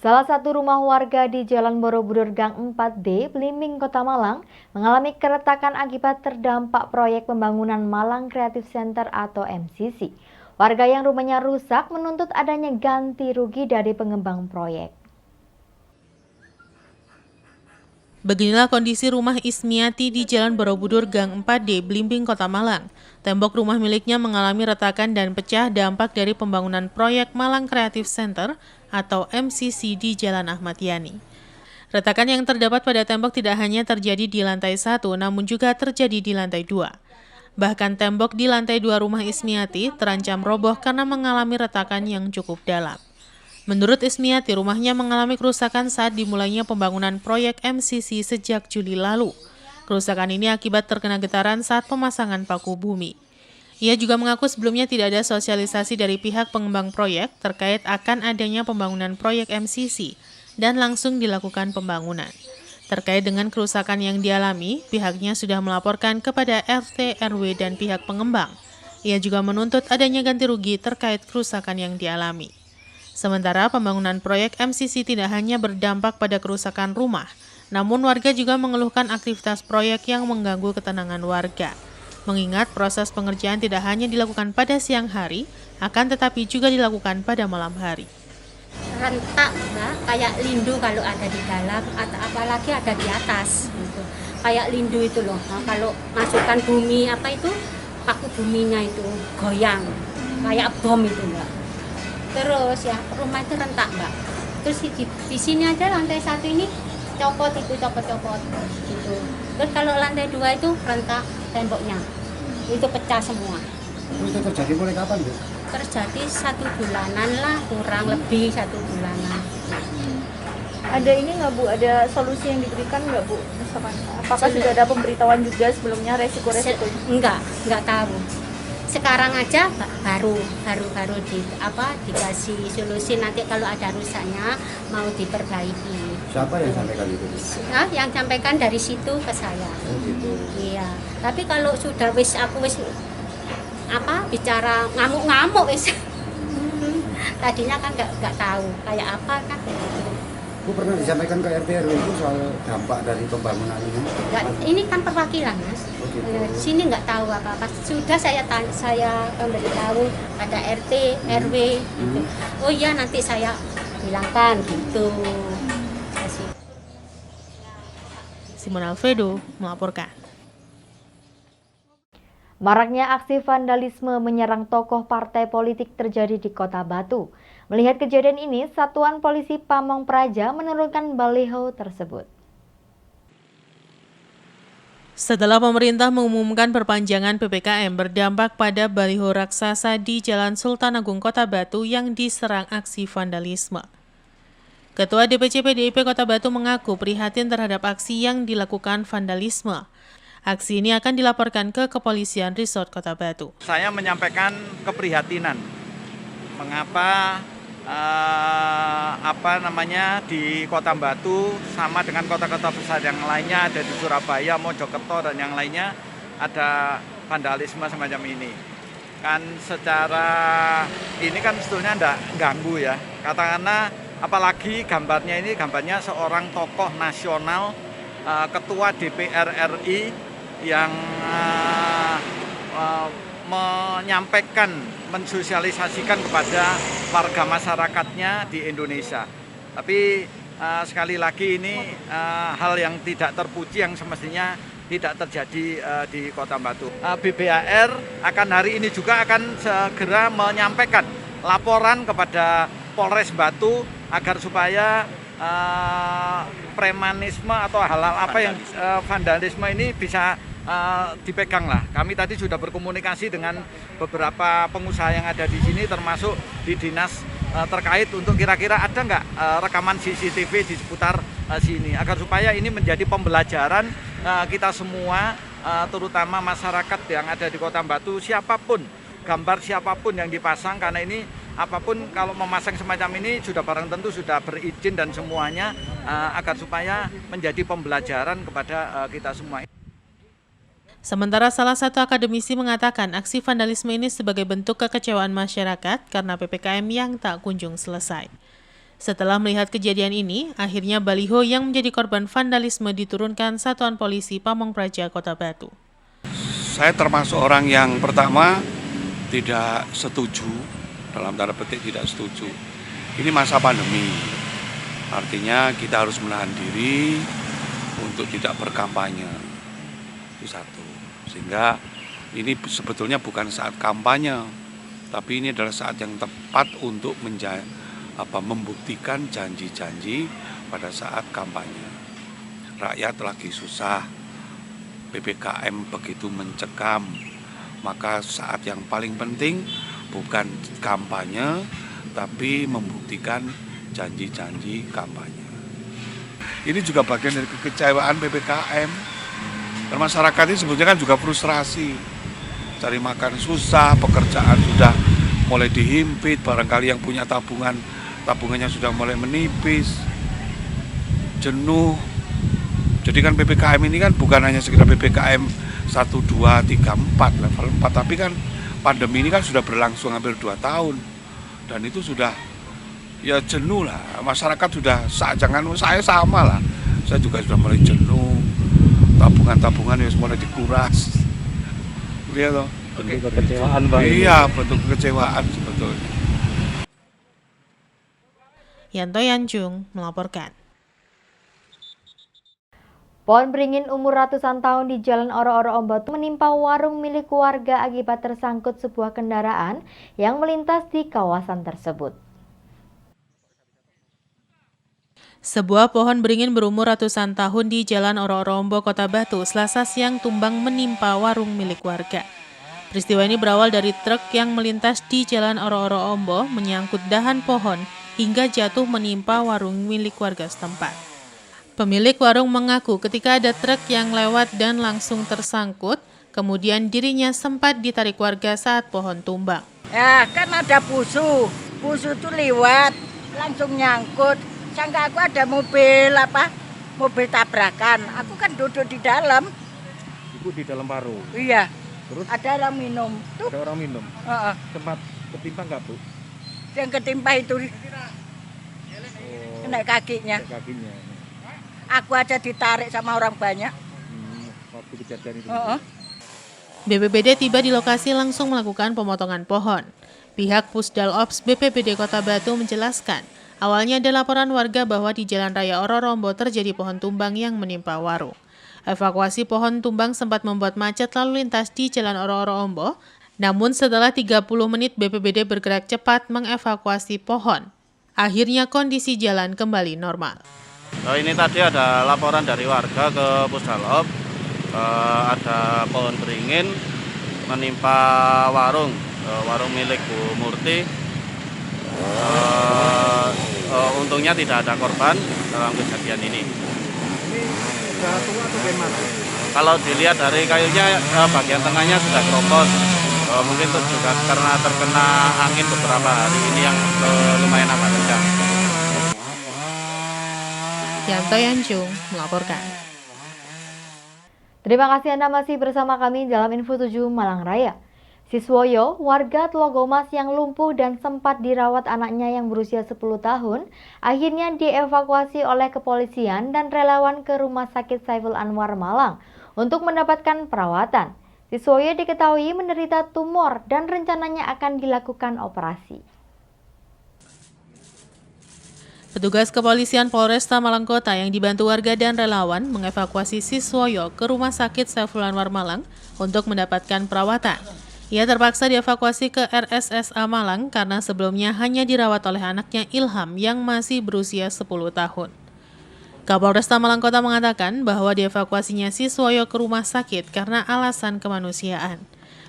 Salah satu rumah warga di Jalan Borobudur Gang 4D, Blimbing, Kota Malang, mengalami keretakan akibat terdampak proyek pembangunan Malang Creative Center atau MCC. Warga yang rumahnya rusak menuntut adanya ganti rugi dari pengembang proyek. Beginilah kondisi rumah Ismiati di Jalan Borobudur Gang 4D, Blimbing, Kota Malang. Tembok rumah miliknya mengalami retakan dan pecah dampak dari pembangunan proyek Malang Creative Center atau MCC di Jalan Ahmad Yani. Retakan yang terdapat pada tembok tidak hanya terjadi di lantai 1, namun juga terjadi di lantai 2. Bahkan tembok di lantai 2 rumah Ismiati terancam roboh karena mengalami retakan yang cukup dalam. Menurut Ismiati, rumahnya mengalami kerusakan saat dimulainya pembangunan proyek MCC sejak Juli lalu. Kerusakan ini akibat terkena getaran saat pemasangan paku bumi. Ia juga mengaku sebelumnya tidak ada sosialisasi dari pihak pengembang proyek terkait akan adanya pembangunan proyek MCC dan langsung dilakukan pembangunan. Terkait dengan kerusakan yang dialami, pihaknya sudah melaporkan kepada RT, RW, dan pihak pengembang. Ia juga menuntut adanya ganti rugi terkait kerusakan yang dialami. Sementara pembangunan proyek MCC tidak hanya berdampak pada kerusakan rumah, namun warga juga mengeluhkan aktivitas proyek yang mengganggu ketenangan warga. Mengingat proses pengerjaan tidak hanya dilakukan pada siang hari, akan tetapi juga dilakukan pada malam hari. Rentak, Mbak, kayak lindu kalau ada di dalam, atau apalagi ada di atas. Gitu. Kayak lindu itu loh, nah, kalau masukkan bumi, paku buminya itu goyang, kayak bom itu, Mbak. Terus ya rumah itu rentak, Mbak. Terus di sini aja lantai 1 ini copot gitu. Terus kalau lantai 2 itu rentak temboknya, itu pecah semua. Itu terjadi mulai kapan, Bu? Terjadi 1 bulanan lah, kurang lebih 1 bulanan. Ada ini nggak, Bu? Ada solusi yang diberikan nggak, Bu? Misalkan, apakah sudah ada pemberitahuan juga sebelumnya resiko-resikonya? Nggak tahu. Sekarang aja baru dikasih solusi, nanti kalau ada rusaknya mau diperbaiki. Siapa yang sampaikan itu? Nah, yang sampaikan dari situ ke saya. Oh gitu. Iya. Tapi kalau sudah bicara ngamuk wis. Tadinya kan nggak tahu kayak apa kan. Bu pernah disampaikan ke RT RW itu soal dampak dari pembangunan ini? Ini kan perwakilan, Mas. Oh, gitu. Sini nggak tahu apa-apa. Sudah saya memberitahu ada RT, RW. Gitu. Oh iya, nanti saya bilangkan gitu. Simon Alfredo melaporkan. Maraknya aksi vandalisme menyerang tokoh partai politik terjadi di Kota Batu. Melihat kejadian ini, Satuan Polisi Pamong Praja menurunkan baliho tersebut. Setelah pemerintah mengumumkan perpanjangan PPKM berdampak pada baliho raksasa di Jalan Sultan Agung Kota Batu yang diserang aksi vandalisme. Ketua DPC PDIP Kota Batu mengaku prihatin terhadap aksi yang dilakukan vandalisme. Aksi ini akan dilaporkan ke Kepolisian Resort Kota Batu. Saya menyampaikan keprihatinan mengapa di Kota Batu sama dengan kota-kota besar yang lainnya, ada di Surabaya, Mojokerto dan yang lainnya ada vandalisme semacam ini. Kan secara ini kan sebetulnya enggak ganggu ya. Katakanlah apalagi gambarnya seorang tokoh nasional, ketua DPR RI yang menyampaikan, mensosialisasikan kepada warga masyarakatnya di Indonesia. Tapi sekali lagi ini hal yang tidak terpuji yang semestinya tidak terjadi di Kota Batu. BBAR akan hari ini juga akan segera menyampaikan laporan kepada Polres Batu agar supaya premanisme atau hal-hal apa yang vandalisme ini bisa dipegang lah. Kami tadi sudah berkomunikasi dengan beberapa pengusaha yang ada di sini, termasuk di dinas terkait untuk kira-kira ada nggak rekaman CCTV di seputar sini, agar supaya ini menjadi pembelajaran kita semua, terutama masyarakat yang ada di Kota Batu, siapapun, gambar siapapun yang dipasang, karena ini apapun kalau memasang semacam ini sudah barang tentu sudah berizin dan semuanya, agar supaya menjadi pembelajaran kepada kita semua. Sementara salah satu akademisi mengatakan aksi vandalisme ini sebagai bentuk kekecewaan masyarakat karena PPKM yang tak kunjung selesai. Setelah melihat kejadian ini, akhirnya baliho yang menjadi korban vandalisme diturunkan Satuan Polisi Pamong Praja Kota Batu. Saya termasuk orang yang pertama tidak setuju, dalam tanda petik tidak setuju. Ini masa pandemi, artinya kita harus menahan diri untuk tidak berkampanye. Itu satu. Sehingga ini sebetulnya bukan saat kampanye, tapi ini adalah saat yang tepat untuk membuktikan janji-janji pada saat kampanye. Rakyat lagi susah, PPKM begitu mencekam, maka saat yang paling penting bukan kampanye, tapi membuktikan janji-janji kampanye. Ini juga bagian dari kekecewaan PPKM. Dan masyarakat ini sebetulnya kan juga frustrasi, cari makan susah, pekerjaan sudah mulai dihimpit, barangkali yang punya tabungannya sudah mulai menipis, jenuh. Jadi kan PPKM ini kan bukan hanya sekedar PPKM 1, 2, 3, 4, level 4, tapi kan pandemi ini kan sudah berlangsung hampir 2 tahun. Dan itu sudah ya jenuh lah, masyarakat sudah, jangan saya sama lah, saya juga sudah mulai jenuh, tabungan ya mulai dikuras. Lihat loh. Bentuk kekecewaan Bang. Iya, bentuk kekecewaan sebetulnya. Yanto Yanjung melaporkan. Pohon beringin umur ratusan tahun di Jalan Oro-Oro Ombot menimpa warung milik warga akibat tersangkut sebuah kendaraan yang melintas di kawasan tersebut. Sebuah pohon beringin berumur ratusan tahun di Jalan Oro-Oro Ombot, Kota Batu, Selasa siang tumbang menimpa warung milik warga. Peristiwa ini berawal dari truk yang melintas di Jalan Oro-Oro Ombot menyangkut dahan pohon hingga jatuh menimpa warung milik warga setempat. Pemilik warung mengaku ketika ada truk yang lewat dan langsung tersangkut, kemudian dirinya sempat ditarik warga saat pohon tumbang. Ya kan ada busu tuh lewat, langsung nyangkut. Sangka aku ada mobil tabrakan, aku kan duduk di dalam. Ibu di dalam paru? Iya. Terus? Ada orang minum. Tuh. Ada orang minum? Sempat ketimpa nggak Bu? Yang ketimpa itu kena kakinya. Aku aja ditarik sama orang banyak. Waktu kejadian itu. BPBD tiba di lokasi langsung melakukan pemotongan pohon. Pihak Pusdal Ops BPBD Kota Batu menjelaskan, awalnya ada laporan warga bahwa di Jalan Raya Oro-Oro Ombot terjadi pohon tumbang yang menimpa warung. Evakuasi pohon tumbang sempat membuat macet lalu lintas di Jalan Oro-Oro Ombot, namun setelah 30 menit BPBD bergerak cepat mengevakuasi pohon. Akhirnya kondisi jalan kembali normal. Ini tadi ada laporan dari warga ke Pusdalop, ada pohon beringin menimpa warung milik Bu Murti. Untungnya tidak ada korban dalam kejadian ini. Kalau dilihat dari kayunya, bagian tengahnya sudah keropos. Mungkin itu juga karena terkena angin beberapa hari ini yang lumayan agak kencang. Yanto Yanjung melaporkan. Terima kasih Anda masih bersama kami dalam Info 7 Malang Raya. Siswoyo, warga Tlogomas yang lumpuh dan sempat dirawat anaknya yang berusia 10 tahun, akhirnya dievakuasi oleh kepolisian dan relawan ke Rumah Sakit Saiful Anwar Malang untuk mendapatkan perawatan. Siswoyo diketahui menderita tumor dan rencananya akan dilakukan operasi. Petugas kepolisian Polresta Malang Kota yang dibantu warga dan relawan mengevakuasi Siswoyo ke Rumah Sakit Saiful Anwar Malang untuk mendapatkan perawatan. Ia terpaksa dievakuasi ke RSSA Malang karena sebelumnya hanya dirawat oleh anaknya Ilham yang masih berusia 10 tahun. Kapolresta Malang Kota mengatakan bahwa dievakuasinya Siswoyo ke rumah sakit karena alasan kemanusiaan.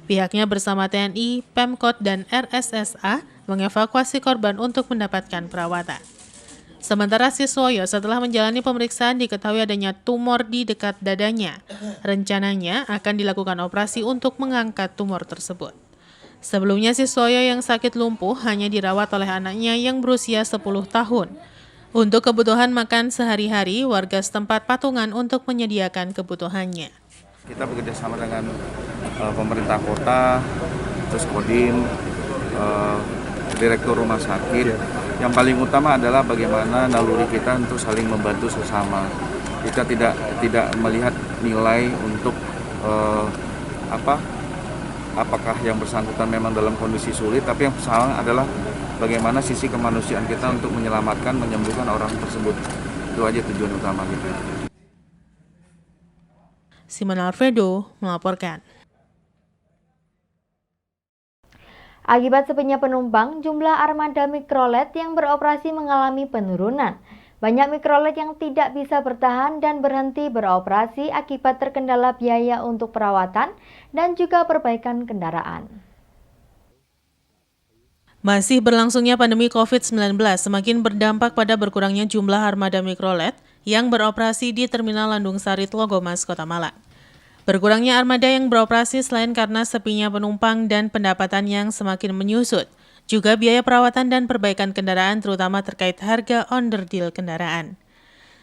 Pihaknya bersama TNI, Pemkot, dan RSSA mengevakuasi korban untuk mendapatkan perawatan. Sementara Siswoyo setelah menjalani pemeriksaan diketahui adanya tumor di dekat dadanya. Rencananya akan dilakukan operasi untuk mengangkat tumor tersebut. Sebelumnya Siswoyo yang sakit lumpuh hanya dirawat oleh anaknya yang berusia 10 tahun. Untuk kebutuhan makan sehari-hari, warga setempat patungan untuk menyediakan kebutuhannya. Kita bekerjasama dengan pemerintah kota, terus Kodim, direktur rumah sakit, Yang paling utama adalah bagaimana naluri kita untuk saling membantu sesama. Kita tidak melihat nilai untuk apakah yang bersangkutan memang dalam kondisi sulit, tapi yang salah adalah bagaimana sisi kemanusiaan kita untuk menyelamatkan, menyembuhkan orang tersebut. Itu aja tujuan utama kita. Simon Alfredo melaporkan. Akibat sepinya penumpang, jumlah armada mikrolet yang beroperasi mengalami penurunan. Banyak mikrolet yang tidak bisa bertahan dan berhenti beroperasi akibat terkendala biaya untuk perawatan dan juga perbaikan kendaraan. Masih berlangsungnya pandemi COVID-19 semakin berdampak pada berkurangnya jumlah armada mikrolet yang beroperasi di Terminal Landung Sari Tlogomas, Kota Malang. Berkurangnya armada yang beroperasi selain karena sepinya penumpang dan pendapatan yang semakin menyusut, juga biaya perawatan dan perbaikan kendaraan terutama terkait harga onderdil kendaraan.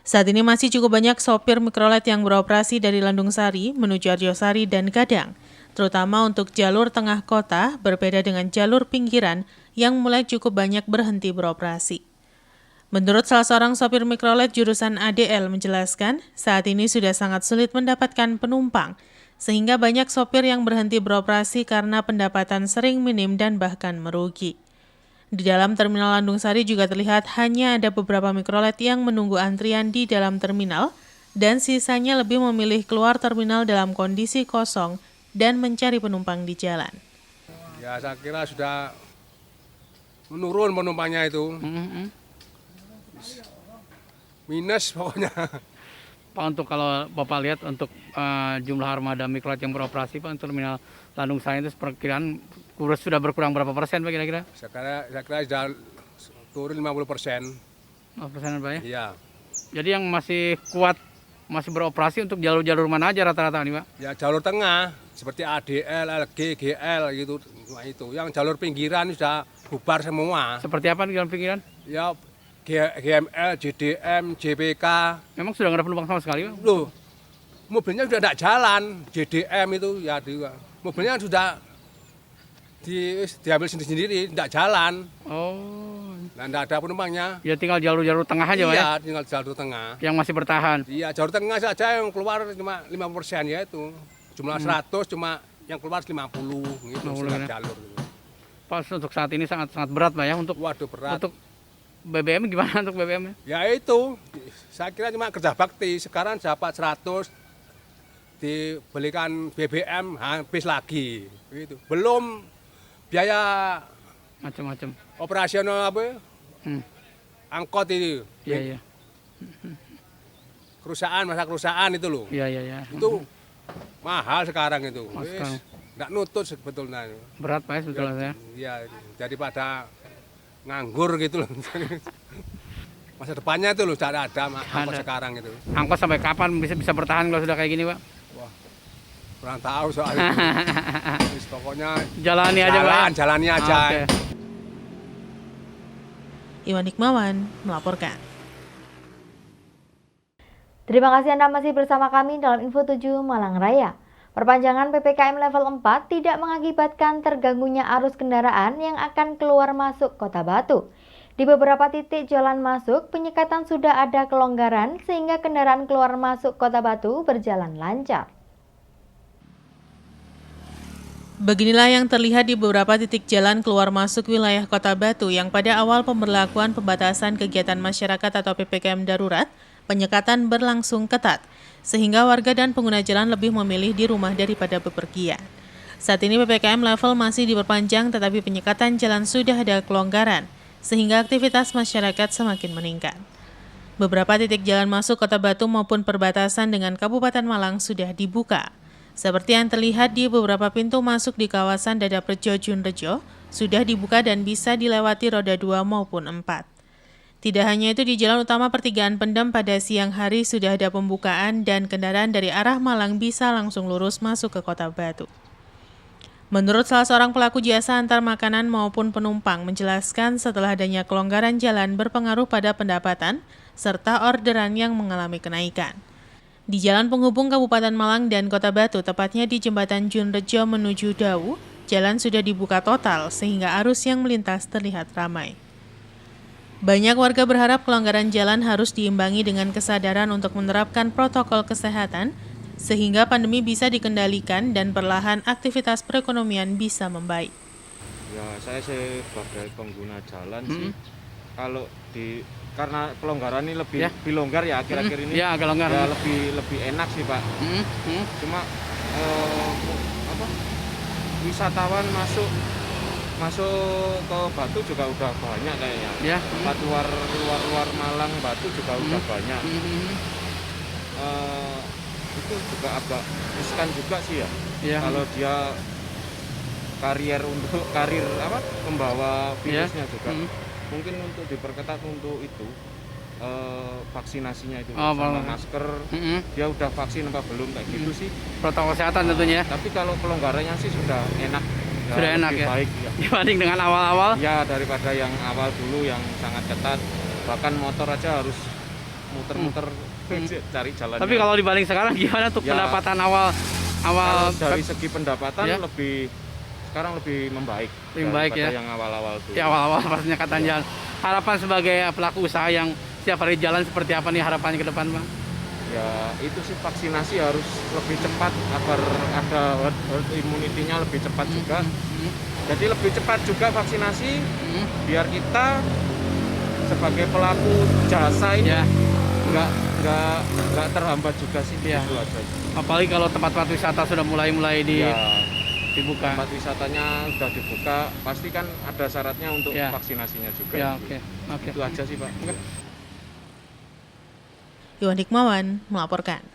Saat ini masih cukup banyak sopir mikrolet yang beroperasi dari Landung Sari menuju Arjosari dan Gadang, terutama untuk jalur tengah kota berbeda dengan jalur pinggiran yang mulai cukup banyak berhenti beroperasi. Menurut salah seorang sopir mikrolet jurusan ADL menjelaskan, saat ini sudah sangat sulit mendapatkan penumpang, sehingga banyak sopir yang berhenti beroperasi karena pendapatan sering minim dan bahkan merugi. Di dalam Terminal Landung Sari juga terlihat hanya ada beberapa mikrolet yang menunggu antrian di dalam terminal, dan sisanya lebih memilih keluar terminal dalam kondisi kosong dan mencari penumpang di jalan. Ya, saya kira sudah menurun penumpangnya itu. Minus pokoknya. Pak, untuk kalau Bapak lihat untuk jumlah armada mikrolet yang beroperasi Pak untuk Terminal Landung Sari itu perkiraan sudah berkurang berapa persen Pak kira-kira? Saya kira sudah turun 50%. 50% Pak ya? Iya. Jadi yang masih kuat, masih beroperasi untuk jalur-jalur mana aja rata-rata nih Pak? Ya jalur tengah, seperti ADL, LG, GL gitu. Itu. Yang jalur pinggiran sudah bubar semua. Seperti apa di jalur pinggiran? Ya GML, JDM, JPK. Memang sudah nggak ada penumpang sama sekali Pak? Loh, mobilnya sudah tidak jalan. JDM itu ya juga. Mobilnya sudah diambil sendiri-sendiri, tidak jalan. Oh. Nah, tidak ada penumpangnya. Ya tinggal jalur-jalur tengah aja Pak ya? Iya, tinggal jalur tengah. Yang masih bertahan? Iya, jalur tengah saja yang keluar cuma 50% ya itu. Jumlah 100 cuma yang keluar 50 gitu, 50 jalur. Pak, untuk saat ini sangat berat Pak ya untuk Waduh, berat. Untuk BBM gimana untuk BBM? Ya itu, saya kira cuma kerja bakti. Sekarang dapat 100, dibelikan BBM habis lagi. Gitu. Belum biaya macam-macam operasional apa? Angkot ini. Iya. Masa kerusakan itu loh. Iya. Itu mahal sekarang itu. Nggak nutut sebetulnya. Berat Pak sebetulnya saya. Iya, daripada nganggur gitu loh. Masa depannya itu loh tidak ada angkot sekarang itu. Angkot sampai kapan bisa bertahan kalau sudah kayak gini Pak? Wah, kurang tahu soalnya. Pokoknya jalani aja Pak. Jalani aja. Okay. Iwan Hikmawan melaporkan. Terima kasih Anda masih bersama kami dalam Info 7 Malang Raya. Perpanjangan PPKM level 4 tidak mengakibatkan terganggunya arus kendaraan yang akan keluar masuk Kota Batu. Di beberapa titik jalan masuk, penyekatan sudah ada kelonggaran sehingga kendaraan keluar masuk Kota Batu berjalan lancar. Beginilah yang terlihat di beberapa titik jalan keluar masuk wilayah Kota Batu yang pada awal pemberlakuan pembatasan kegiatan masyarakat atau PPKM darurat, penyekatan berlangsung ketat, sehingga warga dan pengguna jalan lebih memilih di rumah daripada bepergian. Saat ini PPKM level masih diperpanjang tetapi penyekatan jalan sudah ada kelonggaran, sehingga aktivitas masyarakat semakin meningkat. Beberapa titik jalan masuk Kota Batu maupun perbatasan dengan Kabupaten Malang sudah dibuka. Seperti yang terlihat di beberapa pintu masuk di kawasan Dadaprejo Junrejo sudah dibuka dan bisa dilewati roda 2 maupun 4. Tidak hanya itu, di jalan utama Pertigaan Pendem pada siang hari sudah ada pembukaan dan kendaraan dari arah Malang bisa langsung lurus masuk ke Kota Batu. Menurut salah seorang pelaku jasa antar makanan maupun penumpang menjelaskan setelah adanya kelonggaran jalan berpengaruh pada pendapatan serta orderan yang mengalami kenaikan. Di jalan penghubung Kabupaten Malang dan Kota Batu, tepatnya di Jembatan Junrejo menuju Dawu, jalan sudah dibuka total sehingga arus yang melintas terlihat ramai. Banyak warga berharap kelonggaran jalan harus diimbangi dengan kesadaran untuk menerapkan protokol kesehatan sehingga pandemi bisa dikendalikan dan perlahan aktivitas perekonomian bisa membaik. Ya, saya sebagai pengguna jalan sih, kalau karena pelonggaran ini lebih longgar ya akhir-akhir ini. Ya, agak longgar. Ya, lebih enak sih, Pak. Cuma wisatawan masuk ke Batu juga udah banyak kayaknya. Ya. Tempat luar Malang, Batu juga udah banyak. Itu juga agak riskan juga sih ya. Kalau dia karir pembawa virusnya juga. Mungkin untuk diperketat untuk itu vaksinasinya itu sama masker. Dia udah vaksin apa belum kayak gitu sih. Protokol kesehatan tentunya. Tapi kalau pelonggarannya sih sudah enak. Sudah enak ya. Baik ya. Dibanding dengan awal-awal. Ya, daripada yang awal dulu yang sangat ketat. Bahkan motor aja harus muter-muter cari jalannya. Tapi kalau dibanding sekarang gimana tuh pendapatan awal dari segi pendapatan sekarang lebih membaik. Lebih baik ya. Yang awal-awal dulu. Ya, awal-awal pas penyekatan jalan. Harapan sebagai pelaku usaha yang setiap hari jalan seperti apa nih harapannya ke depan, Bang? Ya, itu sih vaksinasi harus lebih cepat agar ada herd immunity-nya lebih cepat juga. Jadi lebih cepat juga vaksinasi biar kita sebagai pelaku jasa ini nggak terhambat juga sih. Itu aja. Apalagi kalau tempat-tempat wisata sudah mulai dibuka. Tempat wisatanya sudah dibuka, pasti kan ada syaratnya untuk vaksinasinya juga. Ya, oke. Itu aja sih, Pak. Iwan Hikmawan melaporkan.